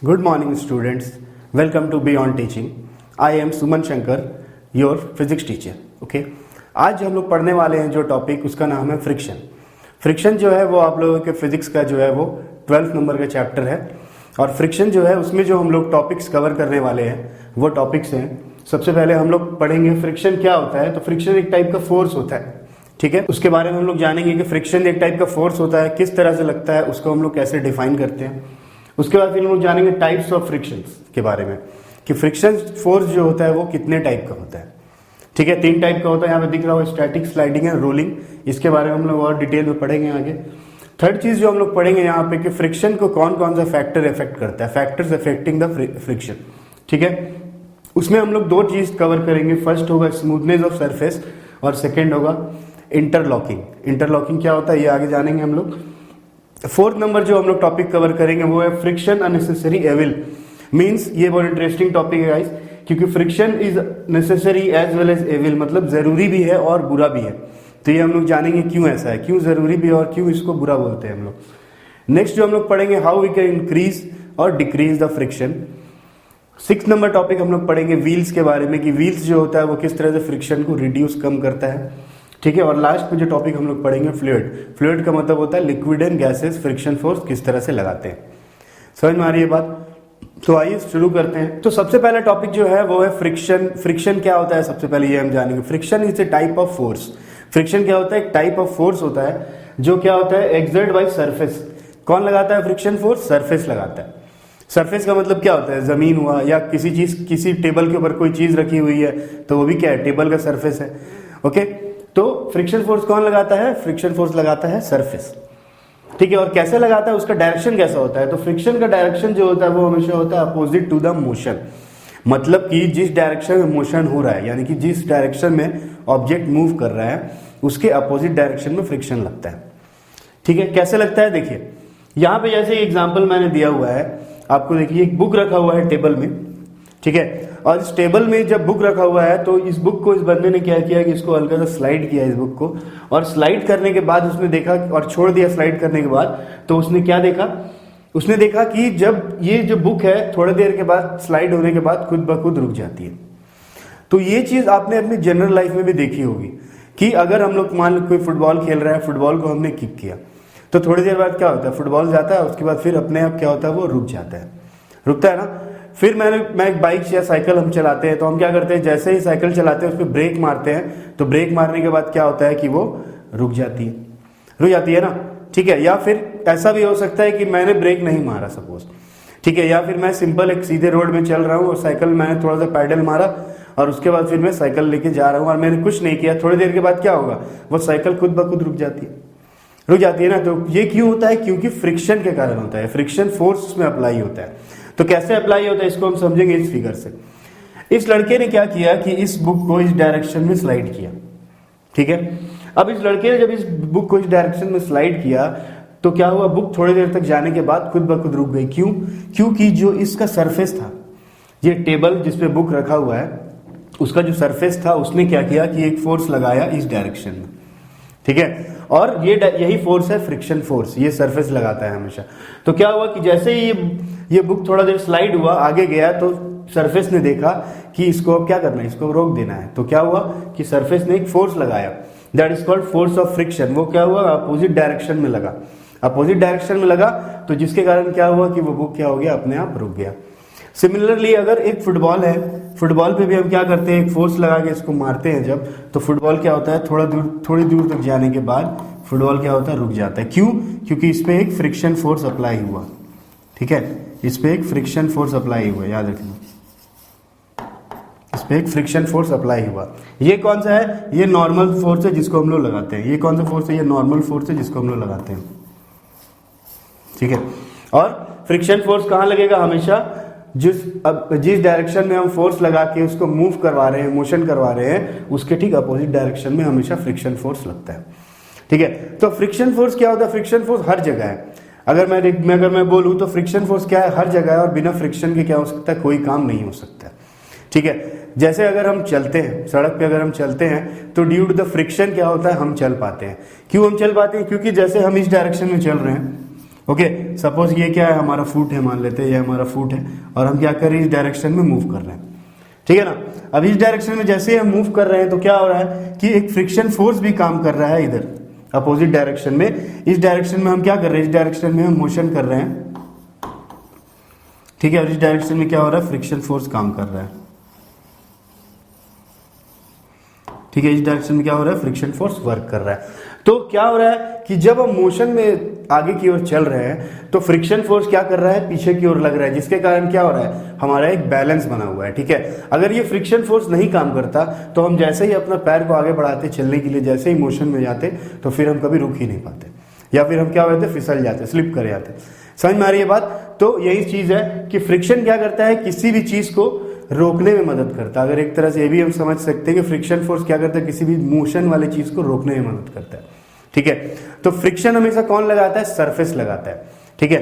Good morning, students. Welcome to Beyond Teaching. I am Suman Shankar, your physics teacher. Okay. आज हम लोग पढ़ने वाले हैं जो टॉपिक, उसका नाम है फ्रिक्शन. फ्रिक्शन जो है वो आप लोगों के फिजिक्स का जो है वो 12th नंबर का चैप्टर है. और फ्रिक्शन जो है उसमें जो हम लोग टॉपिक्स कवर करने वाले हैं वो टॉपिक्स हैं. सबसे पहले हम लोग पढ़ेंगे फ्रिक्शन क्या होता है. तो फ्रिक्शन एक टाइप का फोर्स होता है, ठीक है. उसके बारे में हम लोग जानेंगे कि फ्रिक्शन एक टाइप का फोर्स होता है, किस तरह से लगता है, उसको हम लोग कैसे डिफाइन करते हैं. उसके बाद फिर हम लोग जानेंगे टाइप्स ऑफ फ्रिक्शंस के बारे में कि फ्रिक्शन फोर्स जो होता है वो कितने टाइप का होता है, ठीक है. 3 टाइप का होता है, यहाँ पे दिख रहा हो स्टैटिक, स्लाइडिंग एंड रोलिंग. इसके बारे में हम लोग और डिटेल में पढ़ेंगे आगे. थर्ड चीज जो हम लोग पढ़ेंगे यहाँ पे कि फ्रिक्शन को कौन कौन सा फैक्टर इफेक्ट करता है, फैक्टर्स अफेक्टिंग द फ्रिक्शन, ठीक है. उसमें हम लोग 2 चीज कवर करेंगे. फर्स्ट होगा स्मूथनेस ऑफ सरफेस और सेकेंड होगा इंटरलॉकिंग. इंटरलॉकिंग क्या होता है ये आगे जानेंगे हम लोग. 4th नंबर जो हम लोग टॉपिक कवर करेंगे वो है फ्रिक्शन अननेसेसरी एविल. मींस ये बहुत इंटरेस्टिंग टॉपिक है गाइस, क्योंकि friction is necessary as well as evil, मतलब जरूरी भी है और बुरा भी है. तो ये हम लोग जानेंगे क्यों ऐसा है, क्यों जरूरी भी है और क्यों इसको बुरा बोलते हैं हम लोग. नेक्स्ट जो हम लोग पढ़ेंगे हाउ वी कैन इंक्रीज और decrease the friction. 6th number topic हम लोग पढ़ेंगे व्हील्स के बारे में कि व्हील्स जो होता है वो किस तरह से फ्रिक्शन को रिड्यूस कम करता है, ठीक है. और लास्ट में जो टॉपिक हम लोग पढ़ेंगे फ्लूइड. फ्लूइड का मतलब होता है liquid and gases friction force किस तरह से लगाते हैं. समझ में आ रही है बात. तो आइए शुरू करते हैं. तो सबसे पहला टॉपिक जो है वो है फ्रिक्शन. फ्रिक्शन क्या होता है सबसे पहले ये हम जानेंगे. Friction is a type of force. Friction क्या होता है, एक टाइप ऑफ फोर्स होता है जो क्या होता है एक्सर्ट बाय सरफेस. कौन लगाता है फ्रिक्शन फोर्स, सरफेस लगाता है. सरफेस का मतलब क्या होता है, जमीन हुआ या किसी चीज, किसी टेबल के ऊपर कोई चीज रखी हुई है तो वो भी क्या है, टेबल का सरफेस है. ओके. तो फ्रिक्शन फोर्स कौन लगाता है, फ्रिक्शन फोर्स लगाता है सरफेस, ठीक है. और कैसे लगाता है, उसका डायरेक्शन कैसा होता है. तो फ्रिक्शन का डायरेक्शन जो होता है वो हमेशा होता है अपोजिट टू द मोशन. मतलब कि जिस डायरेक्शन में मोशन हो रहा है, यानी कि जिस डायरेक्शन में ऑब्जेक्ट मूव कर रहा है उसके अपोजिट डायरेक्शन में फ्रिक्शन लगता है, ठीक है. कैसे लगता है देखिए, यहां पे जैसे एग्जांपल मैंने दिया हुआ है आपको. देखिए एक बुक रखा हुआ है टेबल में, ठीक है. और इस टेबल में जब बुक रखा हुआ है तो इस बुक को इस बंदे ने क्या किया कि इसको हल्का सा स्लाइड किया इस बुक को. और स्लाइड करने के बाद उसने देखा और छोड़ दिया स्लाइड करने के बाद, तो उसने क्या देखा, उसने देखा कि जब ये जो बुक है थोड़ी देर के बाद स्लाइड होने के बाद खुद ब खुद रुक जाती है. तो ये चीज आपने अपनी जनरल लाइफ में भी देखी होगी कि अगर हम लोग मान लो कोई फुटबॉल खेल रहा है, फुटबॉल को हमने किक किया तो थोड़ी देर बाद क्या होता है, फुटबॉल जाता है, उसके बाद फिर अपने आप क्या होता है, वो रुक जाता है, रुकता है ना. फिर मैं एक बाइक या साइकिल हम चलाते हैं तो हम क्या करते हैं, जैसे ही साइकिल चलाते हैं उस पर ब्रेक मारते हैं तो ब्रेक मारने के बाद क्या होता है कि वो रुक जाती है ना, ठीक है. या फिर ऐसा भी हो सकता है कि मैंने ब्रेक नहीं मारा सपोज, ठीक है. या फिर मैं सिंपल एक सीधे रोड में चल रहा हूँ और साइकिल मैंने थोड़ा सा पैडल मारा और उसके बाद फिर मैं साइकिल लेके जा रहा हूँ और मैंने कुछ नहीं किया. थोड़ी देर के बाद क्या होगा, वो साइकिल खुद ब खुद रुक जाती है ना. तो ये क्यों होता है, क्योंकि फ्रिक्शन के कारण होता है. फ्रिक्शन फोर्स में अप्लाई होता है. तो कैसे अप्लाई होता है इसको हम समझेंगे इस फिगर से. इस लड़के ने क्या किया कि इस बुक को इस डायरेक्शन में स्लाइड किया, ठीक है. अब इस लड़के ने जब इस बुक को इस डायरेक्शन में स्लाइड किया तो क्या हुआ, बुक थोड़ी देर तक जाने के बाद खुद ब खुद रुक गई. क्यों, क्योंकि जो इसका सरफेस था, ये टेबल जिसपे बुक रखा हुआ है उसका जो सरफेस था उसने क्या किया कि एक फोर्स लगाया इस डायरेक्शन में, ठीक है. और यही फोर्स है फ्रिक्शन फोर्स, ये सरफेस लगाता है हमेशा. तो क्या हुआ कि जैसे ही ये बुक थोड़ा देर स्लाइड हुआ आगे गया तो सरफेस ने देखा कि इसको अब क्या करना है, इसको रोक देना है. तो क्या हुआ कि सरफेस ने एक फोर्स लगाया, that is called force of friction. वो क्या हुआ, अपोजिट डायरेक्शन में लगा. अपोजिट डायरेक्शन में लगा तो जिसके कारण क्या हुआ कि वो बुक क्या हो गया, अपने आप रुक गया. सिमिलरली अगर एक फुटबॉल है, फुटबॉल पे भी हम क्या करते हैं, एक फोर्स लगा के इसको मारते हैं जब, तो फुटबॉल क्या होता है, थोड़ी दूर तक जाने के बाद फुटबॉल क्या होता है, रुक जाता है. क्यों, क्योंकि इस पे एक फ्रिक्शन फोर्स अप्लाई हुआ, ठीक है. इस पे एक फ्रिक्शन फोर्स अप्लाई हुआ, याद रखना, इस पे एक फ्रिक्शन फोर्स अप्लाई हुआ. ये कौन सा है, ये नॉर्मल फोर्स है जिसको हम लोग लगाते हैं. ये कौन सा फोर्स है, ये नॉर्मल फोर्स है जिसको हम लोग लगाते हैं, ठीक है. और फ्रिक्शन फोर्स कहां लगेगा, हमेशा जिस डायरेक्शन में हम फोर्स लगा के उसको मूव करवा रहे हैं, मोशन करवा रहे हैं, उसके ठीक अपोजिट डायरेक्शन में हमेशा फ्रिक्शन फोर्स लगता है, ठीक है. तो फ्रिक्शन फोर्स क्या होता है, फ्रिक्शन फोर्स हर जगह है. अगर मैं बोलूं तो फ्रिक्शन फोर्स क्या है, हर जगह है. और बिना फ्रिक्शन के क्या हो सकता है, कोई काम नहीं हो सकता, ठीक है. जैसे अगर हम चलते हैं सड़क पे, अगर हम चलते हैं तो ड्यू टू द फ्रिक्शन क्या होता है, हम चल पाते हैं. क्यों हम चल पाते हैं, क्योंकि जैसे हम इस डायरेक्शन में चल रहे हैं ओके, सपोज ये क्या है, हमारा फुट है, मान लेते हैं ये हमारा फुट है और हम क्या कर रहे हैं, इस डायरेक्शन में मूव कर रहे हैं, ठीक है ना। अब इस डायरेक्शन में जैसे हम मूव कर रहे हैं तो क्या हो रहा है कि एक फ्रिक्शन फोर्स भी काम कर रहा है इधर अपोजिट डायरेक्शन में। इस डायरेक्शन में हम क्या कर रहे हैं, इस डायरेक्शन में हम मोशन कर रहे हैं, ठीक है, और इस डायरेक्शन में क्या हो रहा है, फ्रिक्शन फोर्स काम कर रहा है, ठीक है, इस डायरेक्शन में क्या हो रहा है, फ्रिक्शन फोर्स वर्क कर रहा है। तो क्या हो रहा है कि जब हम मोशन में आगे की ओर चल रहे हैं तो फ्रिक्शन फोर्स क्या कर रहा है, पीछे की ओर लग रहा है, जिसके कारण क्या हो रहा है, हमारा एक बैलेंस बना हुआ है, ठीक है। अगर ये फ्रिक्शन फोर्स नहीं काम करता तो हम जैसे ही अपना पैर को आगे बढ़ाते चलने के लिए, जैसे ही मोशन में जाते तो फिर हम कभी रुक ही नहीं पाते, या फिर हम क्या होते, फिसल जाते, स्लिप कर जाते। समझ में आ रही है बात। तो यही चीज है कि फ्रिक्शन क्या करता है, किसी भी चीज को रोकने में मदद करता है। अगर एक तरह से ये भी हम समझ सकते हैं कि फ्रिक्शन फोर्स क्या करता है, किसी भी मोशन वाली चीज को रोकने में मदद करता है, ठीक है। तो फ्रिक्शन हमेशा कौन लगाता है, सरफेस लगाता है, ठीक है।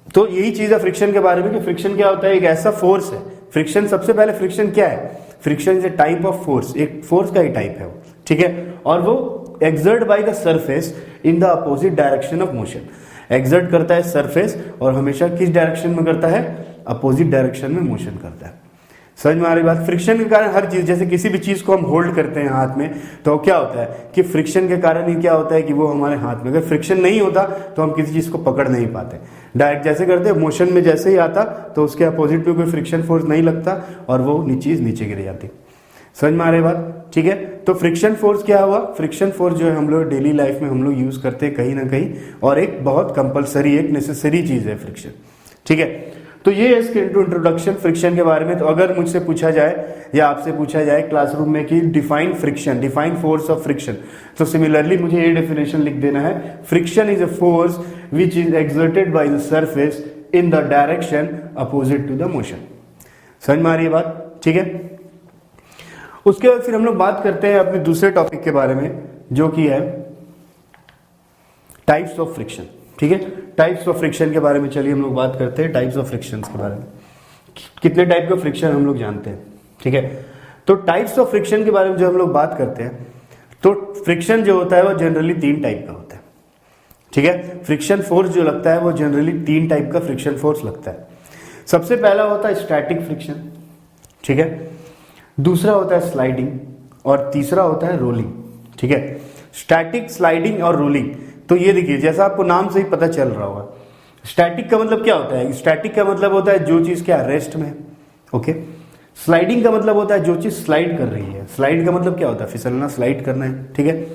तो यही चीज है फ्रिक्शन के बारे में कि फ्रिक्शन क्या होता है, एक ऐसा फोर्स है। फ्रिक्शन, सबसे पहले फ्रिक्शन क्या है, friction is a type of force, एक फोर्स का ही टाइप है वो, ठीक है। और वो exert bye the surface in the opposite direction of motion, exert करता है सरफेस और हमेशा किस डायरेक्शन में करता है, अपोजिट डायरेक्शन में मोशन करता है। समझ में आ रही बात। फ्रिक्शन के कारण हर चीज, जैसे किसी भी चीज को हम होल्ड करते हैं हाथ में तो क्या होता है कि फ्रिक्शन के कारण ही क्या होता है कि वो हमारे हाथ में, अगर फ्रिक्शन नहीं होता तो हम किसी चीज को पकड़ नहीं पाते। डायरेक्ट जैसे करते हैं, मोशन में जैसे ही आता तो उसके अपोजिट में कोई फ्रिक्शन फोर्स नहीं लगता और वो चीज नीचे गिर जाती। समझ में आ रही बात, ठीक है। तो फ्रिक्शन फोर्स क्या हुआ, फ्रिक्शन फोर्स जो है हम लोग डेली लाइफ में हम लोग यूज करते हैं कहीं ना कहीं, और एक बहुत कंपलसरी, एक नेसेसरी चीज है फ्रिक्शन, ठीक है। तो ये है इसके इंट्रोडक्शन फ्रिक्शन के बारे में। तो अगर मुझसे पूछा जाए या आपसे पूछा जाए क्लासरूम में कि define friction, define force of friction, तो सिमिलरली मुझे ये डेफिनेशन लिख देना है, friction is a force which is exerted by the surface in the direction opposite to the motion. समझ में आ रही है बात, ठीक है। उसके बाद फिर हम लोग बात करते हैं अपने दूसरे टॉपिक के बारे में, जो कि है टाइप्स ऑफ फ्रिक्शन, ठीक है। टाइप्स ऑफ फ्रिक्शन के बारे में चलिए हम लोग बात करते हैं, टाइप्स ऑफ फ्रिक्शन के बारे में। कितने टाइप का फ्रिक्शन हम लोग जानते हैं, ठीक है। तो टाइप्स ऑफ फ्रिक्शन के बारे में जो हम लोग बात करते हैं, तो फ्रिक्शन जो होता है वो जनरली 3 टाइप का होता है, ठीक है। फ्रिक्शन फोर्स जो लगता है वो जनरली 3 टाइप का फ्रिक्शन फोर्स लगता है। सबसे पहला होता है स्टैटिक फ्रिक्शन, ठीक है, दूसरा होता है स्लाइडिंग और तीसरा होता है रोलिंग, ठीक है। स्टैटिक, स्लाइडिंग और रोलिंग, तो ये देखिए जैसा आपको नाम से ही पता चल रहा होगा, स्टैटिक का मतलब क्या होता है, स्टैटिक का मतलब होता है जो चीज क्या रेस्ट में, ओके। स्लाइडिंग का मतलब होता है जो चीज स्लाइड कर रही है, स्लाइड का मतलब क्या होता है, फिसलना, स्लाइड करना है, ठीक है।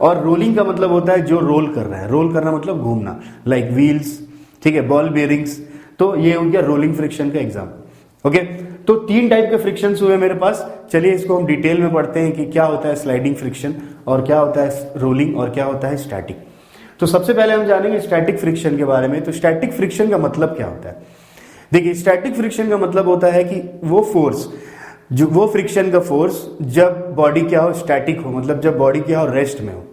और रोलिंग का मतलब होता है जो रोल कर रहा है, रोल करना मतलब घूमना, लाइक व्हील्स, ठीक है, बॉल बेयरिंग्स। तो ये हो गया रोलिंग फ्रिक्शन का एग्जाम्पल, ओके। तो 3 टाइप के फ्रिक्शन हुए मेरे पास। चलिए इसको हम डिटेल में पढ़ते हैं कि क्या होता है स्लाइडिंग फ्रिक्शन और क्या होता है रोलिंग और क्या होता है स्टैटिक। तो सबसे पहले हम जानेंगे स्टैटिक फ्रिक्शन के बारे में। तो स्टैटिक फ्रिक्शन का मतलब क्या होता है, देखिए स्टैटिक फ्रिक्शन का मतलब होता है कि वो फोर्स, जो वो फ्रिक्शन का फोर्स जब बॉडी क्या हो, स्टैटिक हो, मतलब जब बॉडी क्या हो, रेस्ट में हो,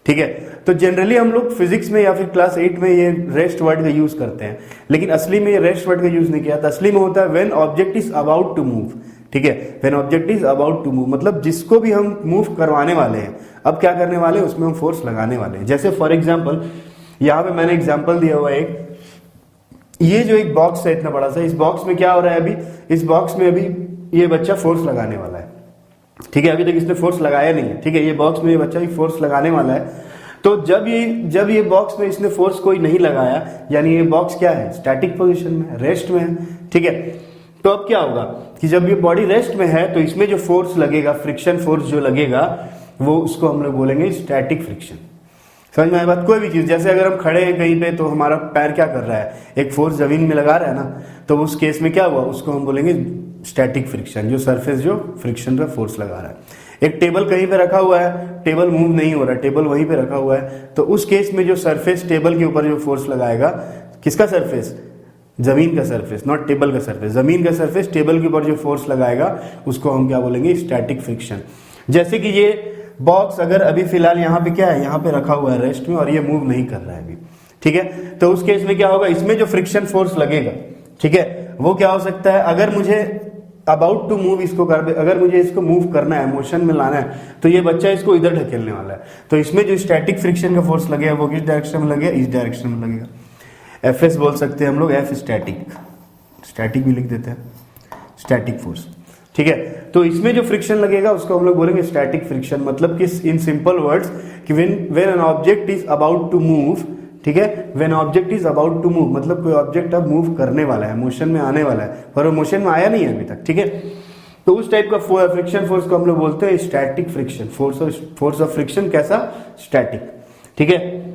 ठीक है। तो जनरली हम लोग फिजिक्स में या फिर क्लास 8 में ये रेस्ट वर्ड का यूज करते हैं, लेकिन असली में ये रेस्ट वर्ड का यूज नहीं किया था। असली में होता है when object is about to move, ठीक है, when object is about to move, मतलब जिसको भी हम मूव करवाने वाले हैं, अब क्या करने वाले हैं, उसमें हम फोर्स लगाने वाले हैं। जैसे फॉर एग्जाम्पल यहाँ पे मैंने एग्जाम्पल दिया हुआ है एक, ये जो एक बॉक्स है इतना बड़ा सा, इस बॉक्स में क्या हो रहा है, अभी इस बॉक्स में अभी ये बच्चा फोर्स लगाने वाला है, ठीक है। अभी तक इसने फोर्स लगाया नहीं है, ठीक है, ये बॉक्स में ये बच्चा भी फोर्स लगाने वाला है। तो जब ये बॉक्स में इसने फोर्स कोई नहीं लगाया, यानी ये बॉक्स क्या है, स्टैटिक पोजीशन में, रेस्ट में है, ठीक है। तो अब क्या होगा कि जब ये बॉडी रेस्ट में है तो इसमें जो फोर्स लगेगा, फ्रिक्शन फोर्स जो लगेगा, वो उसको हम लोग बोलेंगे स्टैटिक फ्रिक्शन। समझ में आई बात। कोई भी चीज, जैसे अगर हम खड़े हैं कहीं पे तो हमारा पैर क्या कर रहा है, एक फोर्स जमीन में लगा रहा है ना, तो उस केस में क्या हुआ, उसको हम बोलेंगे स्टैटिक फ्रिक्शन, जो सरफेस जो फ्रिक्शन का फोर्स लगा रहा है। एक टेबल कहीं पे रखा हुआ है, टेबल मूव नहीं हो रहा है, टेबल वहीं पे रखा हुआ है, तो उस केस में जो सरफेस टेबल के ऊपर जो फोर्स लगाएगा, किसका सरफेस, जमीन का सरफेस, नॉट टेबल का सरफेस, जमीन का सरफेस टेबल के ऊपर जो फोर्स लगाएगा उसको हम क्या बोलेंगे, स्टैटिक फ्रिक्शन। जैसे कि ये बॉक्स अगर अभी फिलहाल यहाँ पे क्या है, यहाँ पे रखा हुआ है रेस्ट में और ये मूव नहीं कर रहा है अभी, ठीक है, तो उस केस में क्या होगा, इसमें जो फ्रिक्शन फोर्स लगेगा, ठीक है, वो क्या हो सकता है, अगर मुझे अबाउट टू मूव इसको कर, अगर मुझे इसको मूव करना है, मोशन में लाना है, तो ये बच्चा इसको इधर ढकेलने वाला है, तो इसमें जो स्टैटिक फ्रिक्शन का फोर्स लगेगा वो किस डायरेक्शन में लगेगा, इस डायरेक्शन में लगेगा। एफ एस बोल सकते हैं हम लोग, एफ स्टैटिक, स्टैटिक भी लिख देते हैं, स्टैटिक फोर्स, ठीक है। तो इसमें जो फ्रिक्शन लगेगा उसको हम लोग बोलेंगे स्टैटिक फ्रिक्शन। मतलब कि इन सिंपल वर्ड्स कि when an object is about to move, ठीक है, when object is about to move, मतलब कोई ऑब्जेक्ट अब मूव करने वाला है, मोशन में आने वाला है, पर वो मोशन में आया नहीं है अभी तक, ठीक है। तो उस टाइप का फ्रिक्शन फोर्स को हम लोग बोलते हैं static friction, force of friction कैसा, स्टैटिक, ठीक है।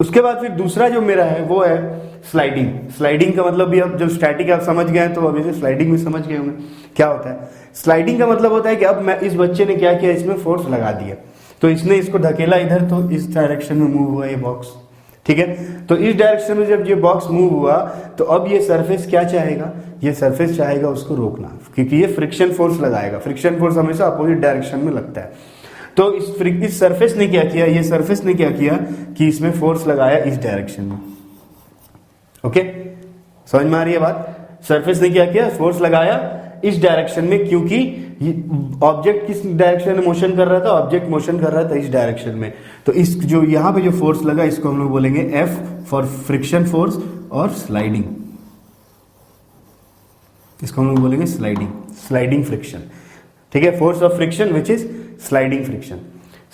उसके बाद फिर दूसरा जो मेरा है वो है स्लाइडिंग। स्लाइडिंग का मतलब भी अब जब स्टैटिक आप समझ गए तो अभी से स्लाइडिंग भी समझ गए होंगे क्या होता है। स्लाइडिंग का मतलब होता है कि अब मैं इस बच्चे ने क्या किया, इसमें फोर्स लगा दिया, तो इसने इसको धकेला इधर, तो इस डायरेक्शन में मूव हुआ ये बॉक्स, ठीक है। तो इस डायरेक्शन में जब ये बॉक्स मूव हुआ तो अब ये सरफेस क्या चाहेगा, ये सरफेस चाहेगा उसको रोकना, क्योंकि ये फ्रिक्शन फोर्स लगाएगा। फ्रिक्शन फोर्स हमेशा अपोजिट डायरेक्शन में लगता है। तो इस सरफेस ने क्या किया, ये सरफेस ने क्या किया कि इसमें फोर्स लगाया इस डायरेक्शन में, ओके, समझ में आ रही है बात। सरफेस ने क्या किया, फोर्स लगाया इस डायरेक्शन में, क्योंकि ऑब्जेक्ट किस डायरेक्शन में मोशन कर रहा था, ऑब्जेक्ट मोशन कर रहा था इस डायरेक्शन में। तो इस जो यहां पे जो फोर्स लगा इसको हम लोग बोलेंगे एफ फॉर फ्रिक्शन फोर्स और स्लाइडिंग, इसको हम लोग बोलेंगे स्लाइडिंग फ्रिक्शन, ठीक है। Force of friction which is sliding friction.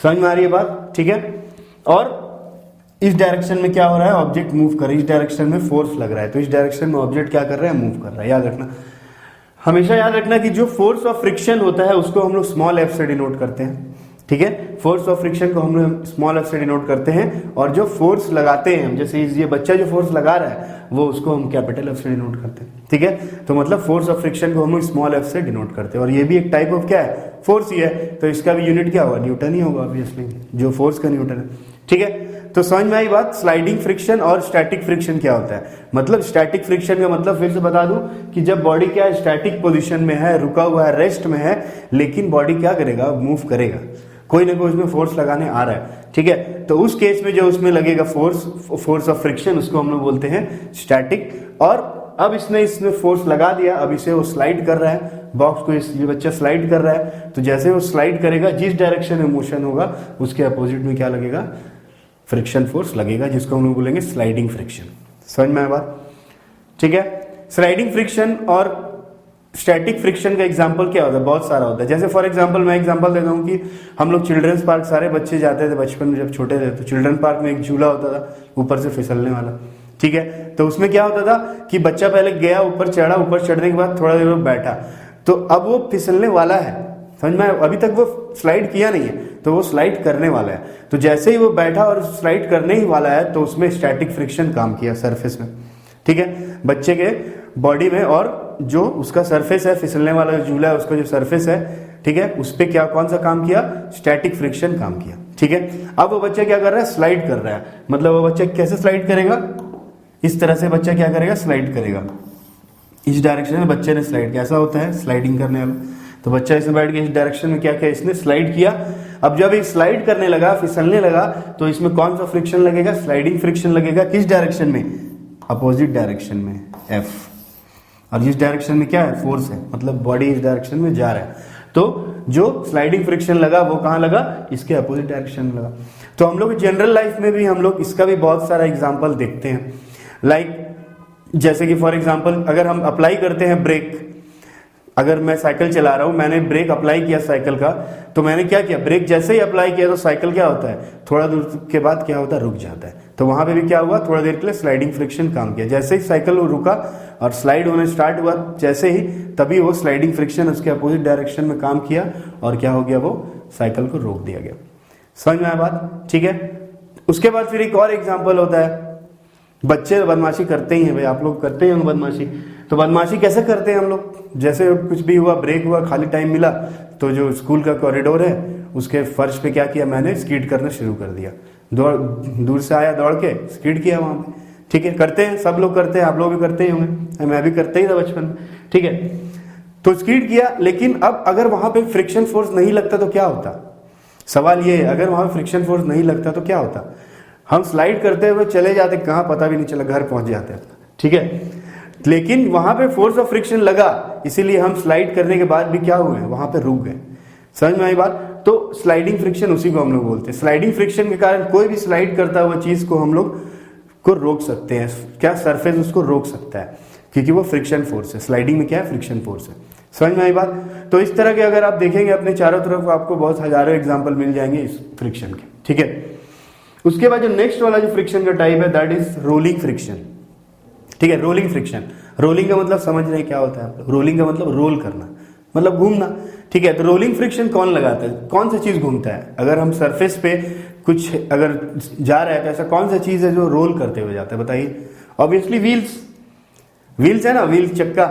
समझ में आ रही है बात, ठीक है। और इस डायरेक्शन में क्या हो रहा है, ऑब्जेक्ट मूव कर रहा है, इस डायरेक्शन में फोर्स लग रहा है, तो इस डायरेक्शन में ऑब्जेक्ट क्या कर रहा है, मूव कर रहा है। याद रखना, हमेशा याद रखना कि जो फोर्स ऑफ फ्रिक्शन होता है उसको हम लोग स्मॉल एफ से डिनोट करते हैं, ठीक है। फोर्स ऑफ फ्रिक्शन को हम लोग स्मॉल एफ से डिनोट करते हैं, और जो फोर्स लगाते हैं, जैसे ये बच्चा जो फोर्स लगा रहा है वो उसको हम कैपिटल एफ से डिनोट करते हैं, ठीक है। तो मतलब फोर्स ऑफ फ्रिक्शन को हम लोग स्मॉल एफ से डिनोट करते हैं, और ये भी एक टाइप ऑफ क्या है, फोर्स ही है, तो इसका भी यूनिट क्या होगा, न्यूटन ही होगा ऑब्वियसली, जो फोर्स का न्यूटन है, ठीक है। तो समझ में आई बात। स्लाइडिंग फ्रिक्शन और स्टैटिक फ्रिक्शन क्या होता है, मतलब स्टैटिक फ्रिक्शन का मतलब फिर से बता दूं कि जब बॉडी क्या है, स्टैटिक पोजीशन में है, रुका हुआ है, रेस्ट में है, लेकिन बॉडी क्या करेगा, मूव करेगा, कोई ना कोई उसमें फोर्स लगाने आ रहा है, ठीक है। तो उस केस में जो उसमें लगेगा फोर्स ऑफ फ्रिक्शन, उसको हम लोग बोलते हैं स्टैटिक। और अब इसने फोर्स लगा दिया, अब इसे वो स्लाइड कर रहा है, बॉक्स को ये बच्चा स्लाइड कर रहा है, तो जैसे वो स्लाइड करेगा, जिस डायरेक्शन में मोशन होगा उसके अपोजिट में क्या लगेगा, फ्रिक्शन फोर्स लगेगा, जिसको हम लोग बोलेंगे स्लाइडिंग फ्रिक्शन। समझ में आया बात, ठीक है। स्लाइडिंग फ्रिक्शन और स्टैटिक फ्रिक्शन का एग्जांपल क्या होता है, बहुत सारा होता है। जैसे फॉर एग्जांपल मैं एग्जांपल देता हूँ कि हम लोग चिल्ड्रंस पार्क, सारे बच्चे जाते थे बचपन में जब छोटे थे, तो चिल्ड्रन पार्क में एक झूला होता था ऊपर से फिसलने वाला, ठीक है। तो उसमें क्या होता था कि बच्चा पहले गया, ऊपर चढ़ा, ऊपर चढ़ने के बाद थोड़ा देर बैठा, तो अब वो फिसलने वाला है, समझ में, अभी तक वो स्लाइड किया नहीं है, तो वो स्लाइड करने वाला है। तो जैसे ही वो बैठा और स्लाइड करने ही वाला है, तो उसमें स्टैटिक फ्रिक्शन काम किया सरफेस में, ठीक है, बच्चे के बॉडी में, और जो उसका सरफेस है, फिसलने वाला जो झूला है उसका जो सरफेस है, ठीक है, उस पे क्या, कौन सा काम किया, स्टैटिक फ्रिक्शन काम किया, ठीक है। अब वो बच्चा क्या कर रहा है, स्लाइड कर रहा है, मतलब वो बच्चा कैसे स्लाइड करेगा, इस तरह से बच्चा क्या करेगा, स्लाइड करेगा, इस डायरेक्शन में बच्चे ने स्लाइड, कैसा होता है स्लाइडिंग करने वाला, तो बच्चा इसमें बैठ के इस डायरेक्शन में क्या किया, इसने स्लाइड किया। अब जब ये स्लाइड करने लगा, फिसलने लगा, तो इसमें कौन सा फ्रिक्शन लगेगा, स्लाइडिंग फ्रिक्शन लगेगा, किस डायरेक्शन में, अपोजिट डायरेक्शन में, एफ। और जिस डायरेक्शन में क्या है, फोर्स है, मतलब बॉडी इस डायरेक्शन में जा रहा है, तो जो स्लाइडिंग फ्रिक्शन लगा वो कहां लगा, इसके अपोजिट डायरेक्शन में लगा। तो हम लोग जनरल लाइफ में भी हम लोग इसका भी बहुत सारा एग्जाम्पल देखते हैं। लाइक जैसे कि फॉर एग्जाम्पल अगर हम अप्लाई करते हैं ब्रेक, अगर मैं साइकिल चला रहा हूं, मैंने ब्रेक अप्लाई किया साइकिल का, तो मैंने क्या किया, ब्रेक जैसे ही अप्लाई किया तो साइकिल क्या होता है, थोड़ा दूर के बाद क्या होता है, रुक जाता है। तो वहां पे भी क्या हुआ, थोड़ा देर के लिए स्लाइडिंग फ्रिक्शन काम किया। जैसे ही साइकिल वो रुका और स्लाइड होने स्टार्ट हुआ, जैसे ही तभी वो स्लाइडिंग फ्रिक्शन उसके अपोजिट डायरेक्शन में काम किया, और क्या हो गया, वो साइकिल को रोक दिया गया। समझ में आया बात, ठीक है। उसके बाद फिर एक और एग्जाम्पल होता है, बच्चे बदमाशी करते ही हैं भाई, आप लोग करते हैं बदमाशी। तो बदमाशी कैसे करते हैं हम लोग, जैसे कुछ भी हुआ, ब्रेक हुआ, खाली टाइम मिला, तो जो स्कूल का कॉरिडोर है उसके फर्श पे क्या किया, मैंने स्कीड करना शुरू कर दिया, दूर से आया दौड़ के स्कीड किया वहां पे, ठीक है। करते हैं, सब लोग करते हैं, आप लोग भी करते ही होंगे, मैं भी करते ही था बचपन में, ठीक है। तो स्कीड किया, लेकिन अब अगर वहां पे फ्रिक्शन फोर्स नहीं लगता तो क्या होता, सवाल ये है, अगर वहां फ्रिक्शन फोर्स नहीं लगता तो क्या होता, हम स्लाइड करते हुए चले जाते, कहां पता भी नहीं चला, घर पहुंच जाते, ठीक है। लेकिन वहां पे फोर्स ऑफ फ्रिक्शन लगा, इसीलिए हम स्लाइड करने के बाद भी क्या हुए, वहां पे रुक गए। समझ में आई बात। तो स्लाइडिंग फ्रिक्शन उसी को हम लोग बोलते हैं। स्लाइडिंग फ्रिक्शन के कारण कोई भी स्लाइड करता हुआ चीज को हम लोग को रोक सकते हैं, क्या सरफेस उसको रोक सकता है, क्योंकि वो फ्रिक्शन फोर्स है। स्लाइडिंग में क्या है, फ्रिक्शन फोर्स है। समझ में आई बात। तो इस तरह के अगर आप देखेंगे अपने चारों तरफ आपको बहुत हजारों एग्जाम्पल मिल जाएंगे इस फ्रिक्शन के, ठीक है। उसके बाद जो नेक्स्ट वाला जो फ्रिक्शन का टाइप है दैट इज रोलिंग फ्रिक्शन, ठीक है। रोलिंग फ्रिक्शन, रोलिंग का मतलब समझ रहे हैं क्या होता है, रोलिंग का मतलब रोल करना, मतलब घूमना, ठीक है। तो रोलिंग फ्रिक्शन कौन लगाता है, कौन सा चीज घूमता है, अगर हम सरफेस पे कुछ अगर जा रहा है तो ऐसा कौन सा चीज है जो रोल करते हुए जाता है, बताइए। ऑब्वियसली व्हील्स, व्हील्स है ना, व्हील्स चक्का,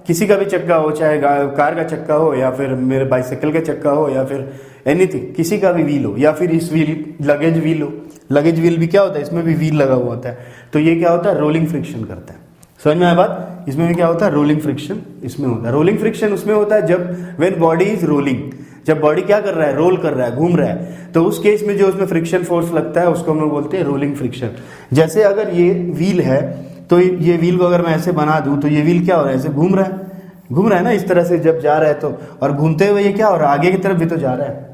किसी का भी चक्का हो, चाहे कार का चक्का हो या फिर मेरे बाइसाइकिल का चक्का हो या फिर एनीथिंग, किसी का भी व्हील हो, या फिर इस व्हील लगेज व्हील हो, लगेज व्हील भी क्या होता है, इसमें भी व्हील लगा हुआ होता है, तो ये क्या होता है, रोलिंग फ्रिक्शन करता है। समझ में आया बात। इसमें भी क्या होता है, रोलिंग फ्रिक्शन इसमें होता है। रोलिंग फ्रिक्शन उसमें होता है जब व्हेन बॉडी इज रोलिंग, जब बॉडी क्या कर रहा है, रोल कर रहा है, घूम रहा है, तो उस केस में जो उसमें फ्रिक्शन फोर्स लगता है उसको हम लोग बोलते हैं रोलिंग फ्रिक्शन। जैसे अगर ये व्हील है तो ये व्हील को अगर मैं ऐसे बना दूं तो ये व्हील क्या हो रहा है, ऐसे घूम रहा है, घूम रहा है ना इस तरह से जब जा रहा है तो, और घूमते हुए ये क्या हो रहा है, आगे की तरफ भी तो जा रहा है,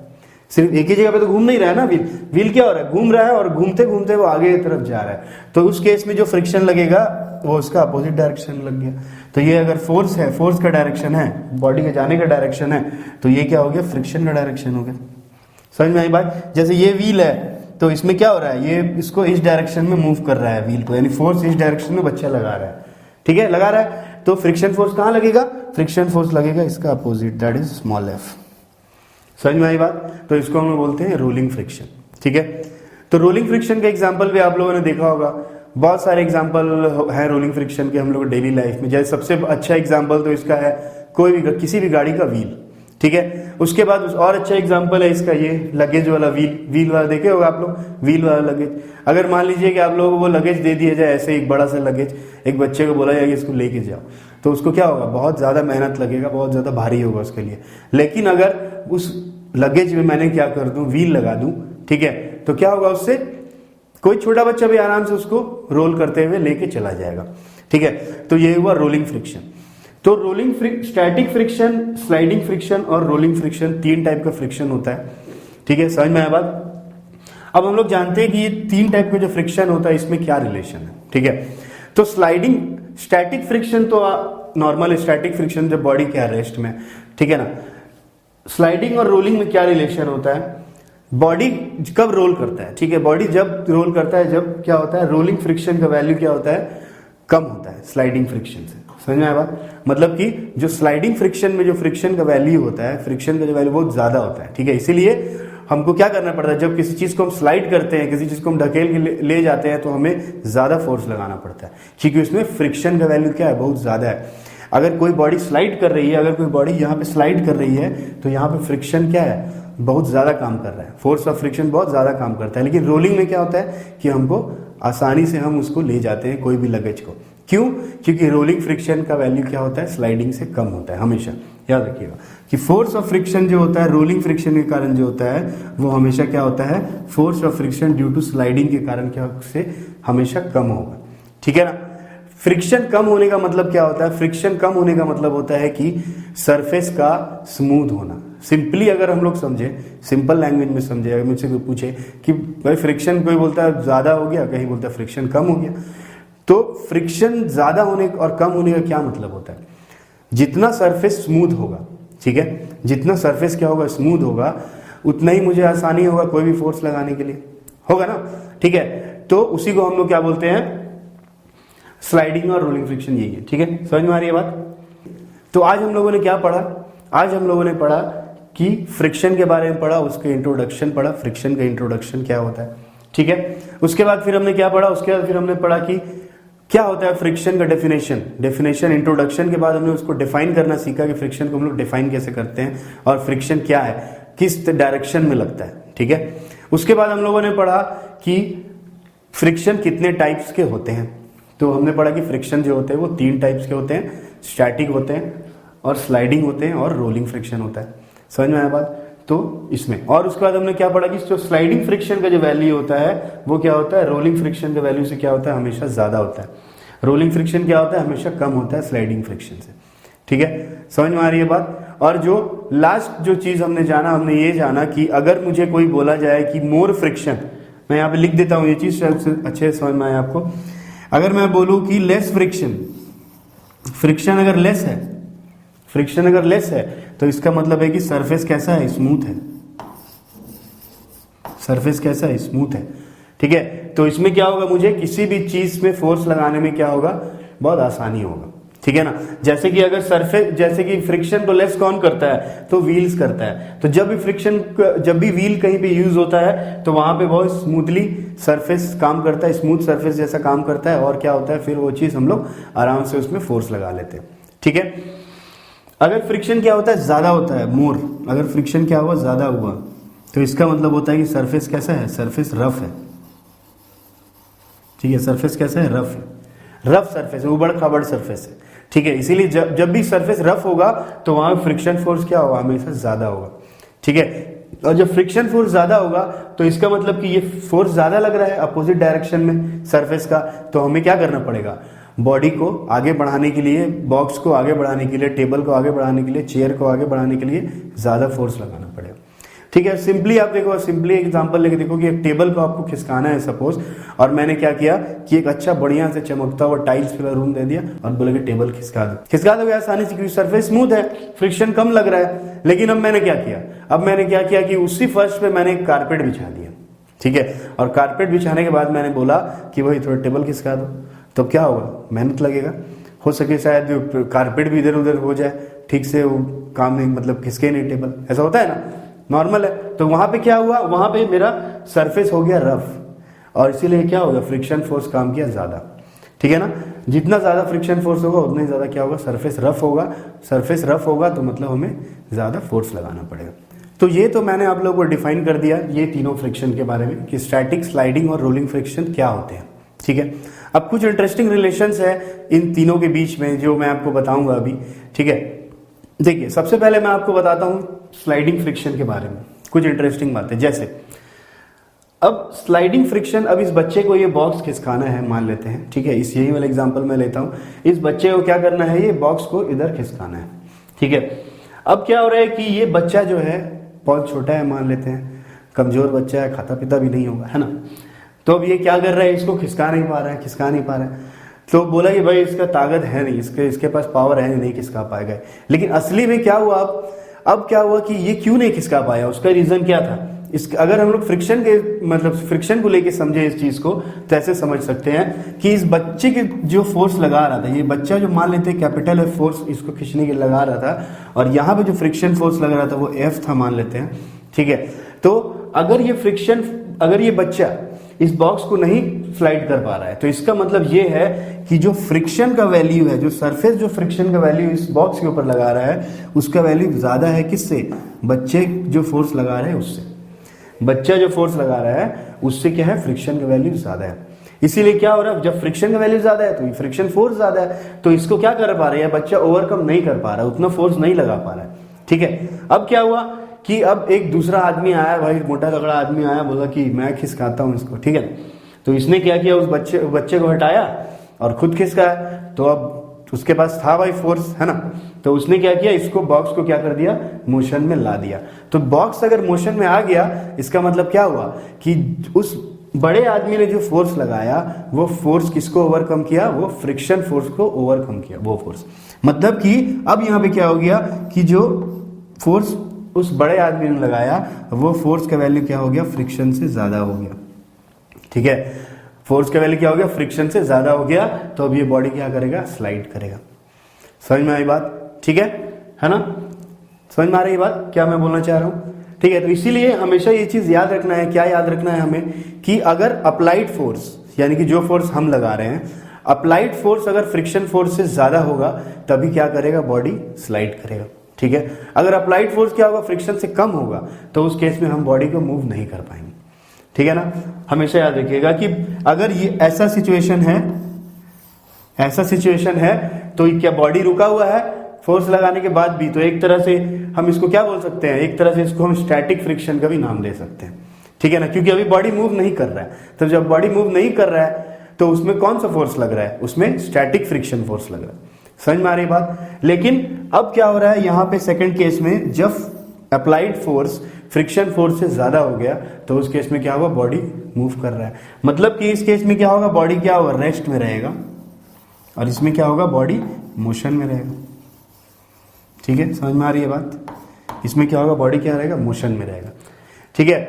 सिर्फ एक ही जगह पे तो घूम नहीं रहा है ना व्हील, व्हील क्या हो रहा है, घूम रहा है और घूमते घूमते वो आगे की तरफ जा रहा है। तो उस केस में जो फ्रिक्शन लगेगा वो उसका अपोजिट डायरेक्शन लग गया। तो ये अगर फोर्स है, फोर्स का डायरेक्शन है, बॉडी के जाने का डायरेक्शन है, तो ये क्या हो गया, फ्रिक्शन का डायरेक्शन हो गया। समझ में आई बात। जैसे ये व्हील है तो इसमें क्या हो रहा है, ये इसको इस डायरेक्शन में मूव कर रहा है व्हील को, यानी फोर्स इस डायरेक्शन में बच्चा लगा रहा है, ठीक है, लगा रहा है। तो फ्रिक्शन फोर्स कहाँ लगेगा, फ्रिक्शन फोर्स लगेगा इसका opposite, that is small F. समझ में आई बात। तो इसको हम लोग बोलते हैं रोलिंग फ्रिक्शन, ठीक है। तो रोलिंग फ्रिक्शन का एग्जांपल भी आप लोगों ने देखा होगा, बहुत सारे एग्जांपल है रोलिंग फ्रिक्शन के हम लोग डेली लाइफ में। जैसे सबसे अच्छा एग्जांपल तो इसका है कोई भी किसी भी गाड़ी का व्हील, ठीक है। उसके बाद और अच्छा एग्जांपल है इसका ये लगेज वाला व्हील, व्हील वाला देखे होगा आप लोग, व्हील वाला लगेज। अगर मान लीजिए कि आप लोगों को वो लगेज दे दिया जाए, ऐसे एक बड़ा सा लगेज, एक बच्चे को बोला जाए कि इसको लेके जाओ, तो उसको क्या होगा, बहुत ज्यादा मेहनत लगेगा, बहुत ज्यादा भारी होगा उसके लिए। लेकिन अगर उस लगेज में मैंने क्या कर दूं, व्हील लगा दूं, ठीक है, तो क्या होगा, उससे कोई छोटा बच्चा भी आराम से उसको रोल करते हुए लेके चला जाएगा, ठीक है। तो ये हुआ रोलिंग फ्रिक्शन। तो स्टैटिक फ्रिक्शन, स्लाइडिंग फ्रिक्शन और रोलिंग फ्रिक्शन, तीन टाइप का फ्रिक्शन होता है, ठीक है। समझ में आया बात। अब हम लोग जानते हैं कि ये तीन टाइप का जो फ्रिक्शन होता है इसमें क्या रिलेशन है, ठीक है। तो स्टैटिक फ्रिक्शन तो नॉर्मल स्टैटिक फ्रिक्शन जब बॉडी क्या रेस्ट में, ठीक है ना। स्लाइडिंग और रोलिंग में क्या रिलेशन होता है, बॉडी कब रोल करता है, ठीक है, बॉडी जब रोल करता है, जब क्या होता है, रोलिंग फ्रिक्शन का वैल्यू क्या होता है, कम होता है स्लाइडिंग फ्रिक्शन से। समझ में आया बात। मतलब कि जो स्लाइडिंग फ्रिक्शन में जो फ्रिक्शन का वैल्यू होता है, फ्रिक्शन का जो वैल्यू बहुत ज्यादा होता है, ठीक है। इसीलिए हमको क्या करना पड़ता है, जब किसी चीज को हम स्लाइड करते हैं, किसी चीज को हम ढकेल के ले जाते हैं, तो हमें ज्यादा फोर्स लगाना पड़ता है, क्योंकि उसमें फ्रिक्शन का वैल्यू क्या है, बहुत ज्यादा है। अगर कोई बॉडी स्लाइड कर रही है, अगर कोई बॉडी यहाँ पे स्लाइड कर रही है, तो यहाँ पे फ्रिक्शन क्या है, बहुत ज्यादा काम कर रहा है, फोर्स ऑफ फ्रिक्शन बहुत ज्यादा काम करता है। लेकिन रोलिंग में क्या होता है कि हमको आसानी से हम उसको ले जाते हैं कोई भी लगेज को। क्यों, क्योंकि रोलिंग फ्रिक्शन का वैल्यू क्या होता है, स्लाइडिंग से कम होता है। हमेशा याद रखिएगा कि फोर्स ऑफ फ्रिक्शन जो होता है रोलिंग फ्रिक्शन के कारण जो होता है, वो हमेशा क्या होता है, force of friction due to sliding के कारण क्या से हमेशा कम होगा, ठीक है ना। फ्रिक्शन कम होने का मतलब क्या होता है, फ्रिक्शन कम होने का मतलब होता है कि सरफेस का स्मूथ होना। सिंपली अगर हम लोग समझे, सिंपल लैंग्वेज में समझे, अगर मुझसे कोई पूछे कि भाई फ्रिक्शन, कोई बोलता है ज्यादा हो गया, कहीं बोलता है फ्रिक्शन कम हो गया, तो फ्रिक्शन ज्यादा होने और कम होने का क्या मतलब होता है, जितना सरफेस स्मूथ होगा, ठीक है, जितना सरफेस क्या होगा, स्मूथ होगा, उतना ही मुझे आसानी होगा कोई भी फोर्स लगाने के लिए, होगा ना, ठीक है। तो उसी को हम लोग क्या बोलते हैं, स्लाइडिंग और रोलिंग फ्रिक्शन, यही है, ठीक है। समझ में आ रही है बात। तो आज हम लोगों ने क्या पढ़ा, आज हम लोगों ने पढ़ा कि फ्रिक्शन के बारे में पढ़ा, उसके इंट्रोडक्शन पढ़ा, फ्रिक्शन का इंट्रोडक्शन क्या होता है, ठीक है। उसके बाद फिर हमने क्या पढ़ा, उसके बाद फिर हमने पढ़ा कि क्या होता है फ्रिक्शन का डेफिनेशन। इंट्रोडक्शन के बाद हमने उसको डिफाइन करना सीखा कि फ्रिक्शन को हम लोग डिफाइन कैसे करते हैं और फ्रिक्शन क्या है, किस डायरेक्शन में लगता है, ठीक है। उसके बाद हम लोगों ने पढ़ा कि फ्रिक्शन कितने टाइप्स के होते हैं। तो हमने पढ़ा कि फ्रिक्शन जो होते हैं वो तीन टाइप्स के होते हैं, स्टैटिक होते हैं और स्लाइडिंग होते हैं और रोलिंग फ्रिक्शन होता है। समझ में आया बात। तो इसमें और उसके बाद हमने क्या पढ़ा कि जो स्लाइडिंग फ्रिक्शन का जो वैल्यू होता है वो क्या होता है, रोलिंग फ्रिक्शन के वैल्यू से क्या होता है, हमेशा ज्यादा होता है। रोलिंग फ्रिक्शन क्या होता है, हमेशा कम होता है स्लाइडिंग फ्रिक्शन से, ठीक है। समझ में आ रही है बात। और जो लास्ट जो चीज हमने जाना, हमने ये जाना कि अगर मुझे कोई बोला जाए कि मोर फ्रिक्शन, मैं यहाँ पे लिख देता हूँ ये चीज अच्छे से समझ में आए आपको। अगर मैं बोलूँ कि लेस फ्रिक्शन, फ्रिक्शन अगर लेस है, फ्रिक्शन अगर लेस है तो इसका मतलब है कि सरफेस कैसा है, स्मूथ है। सरफेस कैसा है, स्मूथ है। ठीक है, तो इसमें क्या होगा, मुझे किसी भी चीज में फोर्स लगाने में क्या होगा, बहुत आसानी होगा। ठीक है ना, जैसे कि अगर सरफेस, जैसे कि फ्रिक्शन को लेस कौन करता है, तो व्हील्स करता है। तो जब भी फ्रिक्शन, जब भी व्हील कहीं पे यूज होता है तो वहां पे बहुत स्मूथली सरफेस काम करता है, स्मूथ सरफेस जैसा काम करता है, और क्या होता है फिर वो चीज हम लोग आराम से उसमें फोर्स लगा लेते हैं। ठीक है, अगर फ्रिक्शन क्या होता है, ज्यादा होता है, मोर, अगर फ्रिक्शन क्या हुआ, ज्यादा हुआ, तो इसका मतलब होता है कि सरफेस कैसा है, सरफेस रफ है। ठीक है, सरफेस कैसा है, रफ है, रफ सरफेस है, उबड़ खाबड़ सरफेस है। ठीक है, इसीलिए जब भी सरफेस रफ होगा तो वहां फ्रिक्शन फोर्स क्या होगा, हमेशा ज्यादा होगा। ठीक है, और जब फ्रिक्शन फोर्स ज्यादा होगा तो इसका मतलब कि ये फोर्स ज्यादा लग रहा है अपोजिट डायरेक्शन में सरफेस का, तो हमें क्या करना पड़ेगा, बॉडी को आगे बढ़ाने के लिए, बॉक्स को आगे बढ़ाने के लिए, टेबल को आगे बढ़ाने के लिए, चेयर को आगे बढ़ाने के लिए ज्यादा फोर्स लगाना पड़ेगा। ठीक है, सिंपली आप देखो, सिंपली एग्जांपल लेके देखो कि एक टेबल को आपको खिसकाना है सपोज, और मैंने क्या किया कि एक अच्छा बढ़िया से चमकता हुआ टाइल्स वाला रूम दे दिया और बोले कि टेबल खिसका दो, खिसका दोगे आसानी से क्योंकि सरफेस स्मूथ है, फ्रिक्शन कम लग रहा है। लेकिन अब मैंने क्या किया, अब मैंने क्या किया कि उसी फर्श पे मैंने एक कारपेट बिछा दिया। ठीक है, और कारपेट बिछाने के बाद मैंने बोला कि भाई थोड़ा टेबल खिसका दो, तो क्या होगा, मेहनत लगेगा, हो सके शायद कारपेट भी इधर उधर हो जाए, ठीक से वो काम नहीं, मतलब खिसके नहीं टेबल, ऐसा होता है ना, नॉर्मल है। तो वहां पे क्या हुआ, वहां पे मेरा सरफेस हो गया रफ, और इसीलिए क्या होगा, फ्रिक्शन फोर्स काम किया ज्यादा। ठीक है ना, जितना ज्यादा फ्रिक्शन फोर्स होगा उतना ही ज्यादा क्या होगा, सरफेस रफ होगा। सरफेस रफ होगा तो मतलब हमें ज्यादा फोर्स लगाना पड़ेगा। तो ये तो मैंने आप लोगों को डिफाइन कर दिया ये तीनों फ्रिक्शन के बारे में कि स्टैटिक, स्लाइडिंग और रोलिंग फ्रिक्शन क्या होते हैं। ठीक है, अब कुछ इंटरेस्टिंग रिलेशंस है इन तीनों के बीच में जो मैं आपको बताऊंगा अभी। ठीक है, देखिए सबसे पहले मैं आपको बताता हूं स्लाइडिंग फ्रिक्शन के बारे में कुछ इंटरेस्टिंग बातें। जैसे अब स्लाइडिंग फ्रिक्शन, अब इस बच्चे को ये बॉक्स खिसकाना है मान लेते हैं। ठीक है, इस यही वाला एग्जांपल मैं लेता हूं, इस बच्चे को क्या करना है, ये बॉक्स को इधर खिसकाना है। ठीक है, अब क्या हो रहा है कि ये बच्चा जो है बहुत छोटा है मान लेते हैं, कमजोर बच्चा है, खाता पीता भी नहीं होगा, है ना। तो अब ये क्या कर रहा है, इसको खिसका नहीं पा रहा है, खिसका नहीं पा रहा है। तो बोला कि भाई इसका ताकत है नहीं, इसके पास पावर है नहीं खिसका पाएगा। लेकिन असली में क्या हुआ, अब क्या हुआ कि ये क्यों नहीं खिसका पाया, उसका रीजन क्या था। अगर हम लोग फ्रिक्शन के मतलब फ्रिक्शन को लेके समझे इस चीज को, तो ऐसे समझ सकते हैं कि इस बच्चे के जो फोर्स लगा रहा था, ये बच्चा जो मान लेते हैं कैपिटल है फोर्स इसको खींचने के लगा रहा था, और यहाँ पे जो फ्रिक्शन फोर्स लग रहा था वो F था मान लेते हैं। ठीक है, तो अगर ये बच्चा इस बॉक्स को नहीं स्लाइड कर पा रहा है, तो इसका मतलब ये है कि जो फ्रिक्शन का वैल्यू है, जो सरफेस जो फ्रिक्शन का वैल्यू इस बॉक्स के ऊपर लगा रहा है, उसका वैल्यू ज्यादा है किससे, बच्चे जो फोर्स लगा रहे हैं उससे। बच्चा जो फोर्स लगा रहा है उससे क्या है, फ्रिक्शन का वैल्यू ज्यादा है। इसीलिए क्या हो रहा है, जब फ्रिक्शन का वैल्यू ज्यादा है तो फ्रिक्शन फोर्स ज्यादा है, तो इसको क्या कर पा रहा है, बच्चा ओवरकम नहीं कर पा रहा है, उतना फोर्स नहीं लगा पा रहा है। ठीक है, अब क्या हुआ कि अब एक दूसरा आदमी आया, भाई मोटा तगड़ा आदमी आया, बोला कि मैं खिसकाता हूं इसको। ठीक है, तो इसने क्या किया, उस बच्चे को हटाया और खुद खिसकाया। तो अब उसके पास था भाई फोर्स, है ना, तो उसने क्या किया, इसको बॉक्स को क्या कर दिया, मोशन में ला दिया। तो बॉक्स अगर मोशन में आ गया, इसका मतलब क्या हुआ कि उस बड़े आदमी ने जो फोर्स लगाया वो फोर्स किसको ओवरकम किया, वो फ्रिक्शन फोर्स को ओवरकम किया, वो फोर्स। मतलब कि अब यहां पे क्या हो गया कि जो फोर्स उस बड़े आदमी ने लगाया वो फोर्स का वैल्यू क्या हो गया, फ्रिक्शन से ज्यादा हो गया। ठीक है, फोर्स का वैल्यू क्या हो गया, फ्रिक्शन से ज्यादा हो गया। तो अब ये बॉडी क्या करेगा, स्लाइड करेगा। समझ में आई बात, ठीक है ना, समझ में आ रही बात क्या मैं बोलना चाह रहा हूं। ठीक है, तो इसीलिए हमेशा ये चीज याद रखना है, क्या याद रखना है हमें, कि अगर अप्लाइड फोर्स यानी कि जो फोर्स हम लगा रहे हैं, अप्लाइड फोर्स अगर फ्रिक्शन फोर्स से ज्यादा होगा तभी क्या करेगा, बॉडी स्लाइड करेगा। ठीक है, अगर अप्लाइड फोर्स क्या होगा, फ्रिक्शन से कम होगा, तो उस केस में हम बॉडी को मूव नहीं कर पाएंगे। ठीक है ना, हमेशा याद रखिएगा कि अगर ये ऐसा सिचुएशन है तो क्या बॉडी रुका हुआ है फोर्स लगाने के बाद भी, तो एक तरह से हम इसको क्या बोल सकते हैं, एक तरह से इसको हम स्टैटिक फ्रिक्शन का भी नाम दे सकते हैं। ठीक है ना, क्योंकि अभी बॉडी मूव नहीं कर रहा है। तो जब बॉडी मूव नहीं कर रहा है तो उसमें कौन सा फोर्स लग रहा है, उसमें स्टैटिक फ्रिक्शन फोर्स लग रहा है। समझ में आ रही बात। लेकिन अब क्या हो रहा है, यहां पे सेकंड केस में जब अप्लाइड फोर्स फ्रिक्शन फोर्स से ज़्यादा हो गया तो उस केस में क्या होगा, बॉडी मूव कर रहा है। मतलब कि इस केस में क्या होगा, बॉडी क्या होगा, रेस्ट में रहेगा, और इसमें क्या होगा, बॉडी मोशन में रहेगा। ठीक है, समझ में आ रही है बात? इसमें क्या होगा, बॉडी क्या रहेगा, मोशन में रहेगा। ठीक है,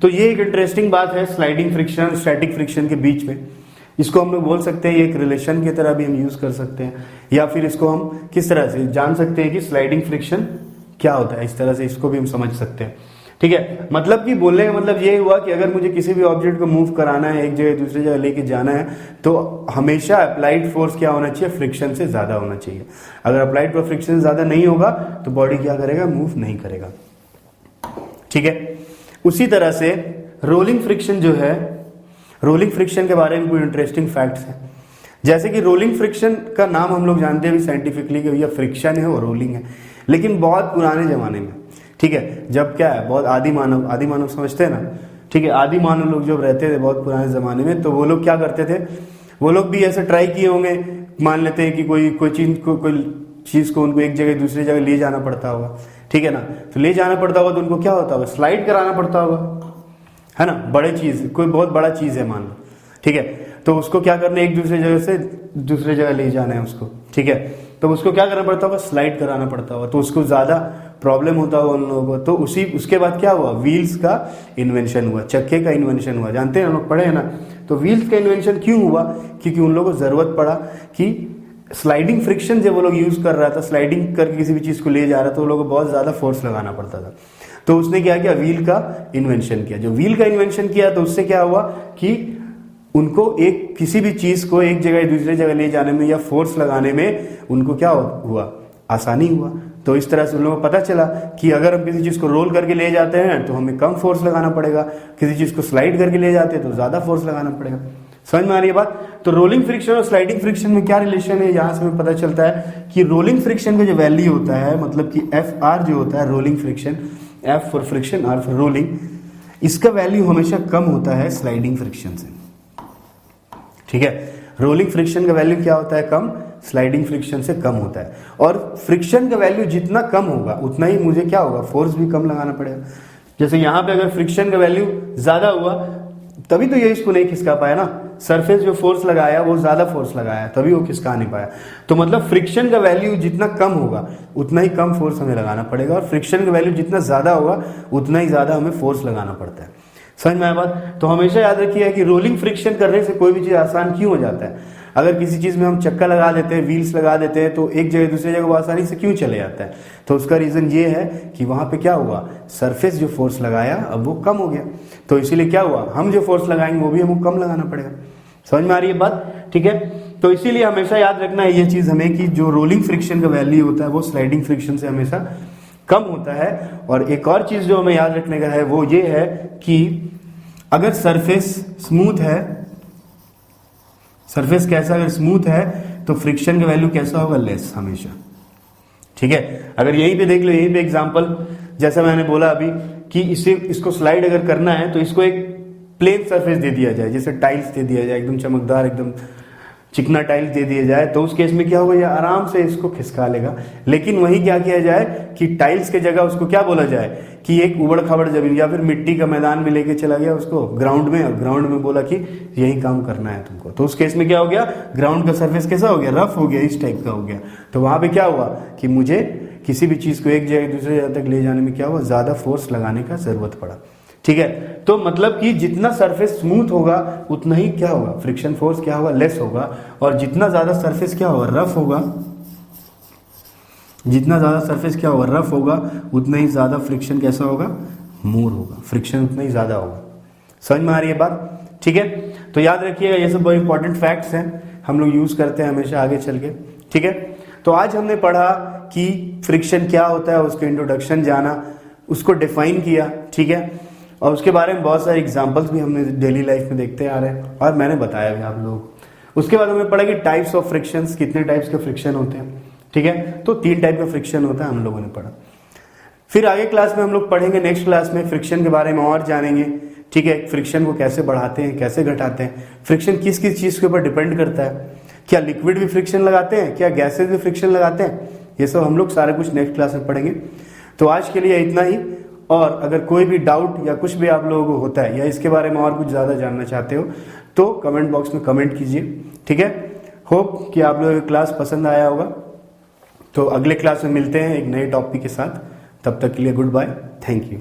तो ये एक इंटरेस्टिंग बात है स्लाइडिंग फ्रिक्शन और स्टैटिक फ्रिक्शन के बीच में। इसको हम लोग बोल सकते हैं, एक रिलेशन की तरह भी हम यूज कर सकते हैं, या फिर इसको हम किस तरह से जान सकते हैं कि स्लाइडिंग फ्रिक्शन क्या होता है, इस तरह से इसको भी हम समझ सकते हैं। ठीक है, मतलब कि बोलने का मतलब ये हुआ कि अगर मुझे किसी भी ऑब्जेक्ट को मूव कराना है, एक जगह दूसरी जगह लेके जाना है, तो हमेशा अप्लाइड फोर्स क्या होना चाहिए, फ्रिक्शन से ज्यादा होना चाहिए। अगर अप्लाइड फोर्स फ्रिक्शन से ज्यादा नहीं होगा तो बॉडी क्या करेगा, मूव नहीं करेगा। ठीक है, उसी तरह से रोलिंग फ्रिक्शन जो है, रोलिंग फ्रिक्शन के बारे में कोई इंटरेस्टिंग फैक्ट्स हैं। जैसे कि रोलिंग फ्रिक्शन का नाम हम लोग जानते हैं साइंटिफिकली कि भैया फ्रिक्शन है और रोलिंग है, लेकिन बहुत पुराने जमाने में, ठीक है, जब क्या है, बहुत आदि मानव समझते हैं ना, ठीक है, आदि मानव लोग जब रहते थे बहुत पुराने जमाने में, तो वो लोग क्या करते थे, वो लोग भी ऐसे ट्राई किए होंगे, मान लेते हैं कि कोई चीज को उनको एक जगह दूसरी जगह ले जाना पड़ता होगा, ठीक है ना, तो ले जाना पड़ता होगा तो उनको क्या होता होगा, स्लाइड कराना पड़ता होगा, है ना, बड़े चीज, कोई बहुत बड़ा चीज है मान लो, ठीक है, तो उसको क्या करना है, एक दूसरी जगह से दूसरी जगह ले जाना है उसको, ठीक है, तो उसको क्या करना पड़ता होगा, स्लाइड कराना पड़ता होगा, तो उसको ज्यादा प्रॉब्लम होता होगा उन लोगों को। तो उसके बाद क्या हुआ, व्हील्स का इन्वेंशन हुआ, चक्के का इन्वेंशन हुआ, जानते हैं हम लोग पढ़े हैं ना। तो व्हील्स का इन्वेंशन क्यों हुआ, क्योंकि उन लोगों को जरूरत पड़ा कि स्लाइडिंग फ्रिक्शन जब वो लोग यूज कर रहा था, स्लाइडिंग करके किसी भी चीज को ले जा रहा था, वो लोगों को बहुत ज्यादा फोर्स लगाना पड़ता था। तो उसने क्या किया, व्हील का इन्वेंशन किया। जो व्हील का इन्वेंशन किया तो उससे क्या हुआ कि उनको एक किसी भी चीज को एक जगह दूसरी जगह ले जाने में या फोर्स लगाने में उनको क्या हुआ, आसानी हुआ। तो इस तरह से उन लोगों को पता चला कि अगर हम किसी चीज को रोल करके ले जाते हैं तो हमें कम फोर्स लगाना पड़ेगा, किसी चीज को स्लाइड करके ले जाते हैं तो ज्यादा फोर्स लगाना पड़ेगा। समझ में आ रही है बात? तो रोलिंग फ्रिक्शन और स्लाइडिंग फ्रिक्शन में क्या रिलेशन है, यहां से हमें पता चलता है कि रोलिंग फ्रिक्शन का जो वैल्यू होता है, मतलब कि एफ आर जो होता है rolling friction, F for friction, R for rolling, इसका वैल्यू हमेशा कम होता है स्लाइडिंग फ्रिक्शन से। ठीक है, रोलिंग फ्रिक्शन का वैल्यू क्या होता है, कम, स्लाइडिंग फ्रिक्शन से कम होता है। और फ्रिक्शन का वैल्यू जितना कम होगा उतना ही मुझे क्या होगा, फोर्स भी कम लगाना पड़ेगा। जैसे यहां पे अगर फ्रिक्शन का वैल्यू ज्यादा हुआ तभी तो ये इसको नहीं खिसका पाया ना, सरफेस जो फोर्स लगाया वो ज्यादा फोर्स लगाया तभी वो खिसका नहीं पाया। तो मतलब फ्रिक्शन का वैल्यू जितना कम होगा उतना ही कम फोर्स हमें लगाना पड़ेगा, और फ्रिक्शन का वैल्यू जितना ज्यादा होगा उतना ही ज्यादा हमें फोर्स लगाना पड़ता है। समझ में आया बात? तो हमेशा याद रखिए कि रोलिंग फ्रिक्शन करने से कोई भी चीज आसान क्यों हो जाता है। अगर किसी चीज में हम चक्का लगा देते हैं, व्हील्स लगा देते हैं, तो एक जगह दूसरी जगह वो आसानी से क्यों चले जाता है, तो उसका रीजन ये है कि वहां पे क्या हुआ, सरफेस जो फोर्स लगाया अब वो कम हो गया, तो इसीलिए क्या हुआ, हम जो फोर्स लगाएंगे वो भी हमको कम लगाना पड़ेगा। समझ में आ रही है बात? ठीक है, तो इसीलिए हमेशा याद रखना है ये चीज हमें कि जो रोलिंग फ्रिक्शन का वैल्यू होता है वो स्लाइडिंग फ्रिक्शन से हमेशा कम होता है। और एक और चीज जो हमें याद रखने का है वो ये है कि अगर सरफेस स्मूथ है, सरफेस कैसा, अगर स्मूथ है तो फ्रिक्शन का वैल्यू कैसा होगा, लेस हमेशा। ठीक है, अगर यहीं पे देख लो, यहीं पे एग्जांपल जैसा मैंने बोला अभी कि इसको स्लाइड अगर करना है तो इसको एक प्लेन सरफेस दे दिया जाए, जैसे टाइल्स दे दिया जाए, एकदम चमकदार, एकदम चिकना टाइल्स दे दिया जाए, तो उस केस में क्या होगा, ये आराम से इसको खिसका लेगा। लेकिन वही क्या किया जाए कि टाइल्स के जगह उसको क्या बोला जाए कि एक उबड़ खाबड़ जमीन या फिर मिट्टी का मैदान में लेके चला गया उसको ग्राउंड में, और ग्राउंड में बोला कि यही काम करना है तुमको, तो उस केस में क्या हो गया, ग्राउंड का सरफेस कैसा हो गया, रफ हो गया, इस टाइप का हो गया। तो वहां पे क्या हुआ कि मुझे किसी भी चीज को एक जगह दूसरी जगह तक ले जाने में क्या हुआ, ज्यादा फोर्स लगाने का जरूरत पड़ा। ठीक है, तो मतलब कि जितना सरफेस स्मूथ होगा उतना ही क्या होगा, फ्रिक्शन फोर्स क्या होगा, लेस होगा, और जितना ज्यादा सरफेस क्या होगा, रफ होगा, जितना ज्यादा सरफेस क्या होगा, रफ होगा, उतना ही ज्यादा फ्रिक्शन कैसा होगा, मोर होगा, फ्रिक्शन उतना ही ज्यादा होगा। समझ में आ रही है बात? ठीक है, तो याद रखिएगा ये सब बहुत इंपॉर्टेंट फैक्ट्स हैं, हम लोग यूज करते हैं हमेशा आगे चल के। ठीक है, तो आज हमने पढ़ा कि फ्रिक्शन क्या होता है, उसके इंट्रोडक्शन जाना, उसको डिफाइन किया, ठीक है, और उसके बारे में बहुत सारे एग्जांपल्स भी हमने डेली लाइफ में देखते आ रहे हैं और मैंने बताया भी आप लोग। उसके बाद हमें पढ़ा कि टाइप्स ऑफ फ्रिक्शंस, कितने टाइप्स के फ्रिक्शन होते हैं। ठीक है, तो 3 टाइप का फ्रिक्शन होता है, हम लोगों ने पढ़ा। फिर आगे क्लास में हम लोग पढ़ेंगे, नेक्स्ट क्लास में फ्रिक्शन के बारे में और जानेंगे। ठीक है, फ्रिक्शन को कैसे बढ़ाते हैं, कैसे घटाते हैं, फ्रिक्शन किस किस चीज के ऊपर डिपेंड करता है, क्या लिक्विड भी फ्रिक्शन लगाते हैं, क्या गैसेज भी फ्रिक्शन लगाते हैं, ये सब हम लोग सारा कुछ नेक्स्ट क्लास में पढ़ेंगे। तो आज के लिए इतना ही, और अगर कोई भी डाउट या कुछ भी आप लोगों को होता है या इसके बारे में और कुछ ज़्यादा जानना चाहते हो तो कमेंट बॉक्स में कमेंट कीजिए, ठीक है। होप कि आप लोगों को क्लास पसंद आया होगा। तो अगले क्लास में मिलते हैं एक नए टॉपिक के साथ। तब तक के लिए गुड बाय, थैंक यू।